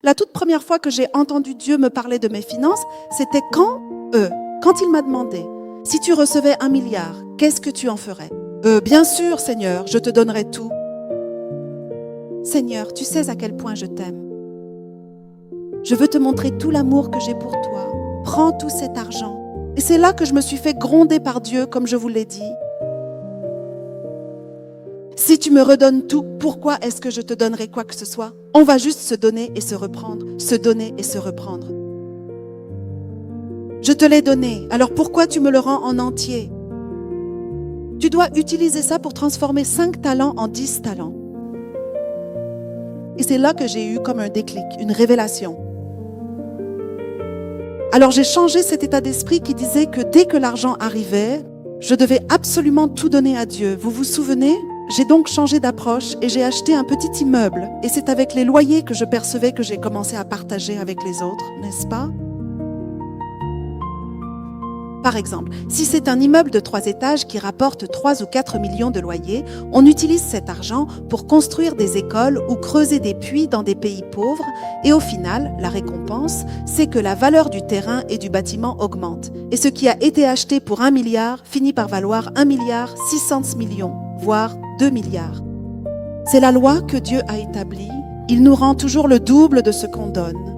La toute première fois que j'ai entendu Dieu me parler de mes finances, c'était quand il m'a demandé, si tu recevais 1 milliard, qu'est-ce que tu en ferais? Bien sûr, Seigneur, je te donnerai tout. Seigneur, tu sais à quel point je t'aime. Je veux te montrer tout l'amour que j'ai pour toi. Prends tout cet argent. Et c'est là que je me suis fait gronder par Dieu, comme je vous l'ai dit. Si tu me redonnes tout, pourquoi est-ce que je te donnerai quoi que ce soit? On va juste se donner et se reprendre, se donner et se reprendre. Je te l'ai donné, alors pourquoi tu me le rends en entier? Tu dois utiliser ça pour transformer 5 talents en 10 talents. Et c'est là que j'ai eu comme un déclic, une révélation. Alors j'ai changé cet état d'esprit qui disait que dès que l'argent arrivait, je devais absolument tout donner à Dieu. Vous vous souvenez? J'ai donc changé d'approche et j'ai acheté un petit immeuble. Et c'est avec les loyers que je percevais que j'ai commencé à partager avec les autres, n'est-ce pas? Par exemple, si c'est un immeuble de 3 étages qui rapporte 3 ou 4 millions de loyers, on utilise cet argent pour construire des écoles ou creuser des puits dans des pays pauvres et au final, la récompense, c'est que la valeur du terrain et du bâtiment augmente. Et ce qui a été acheté pour 1 milliard finit par valoir 1 milliard 600 millions, voire 2 milliards. C'est la loi que Dieu a établie. Il nous rend toujours le double de ce qu'on donne.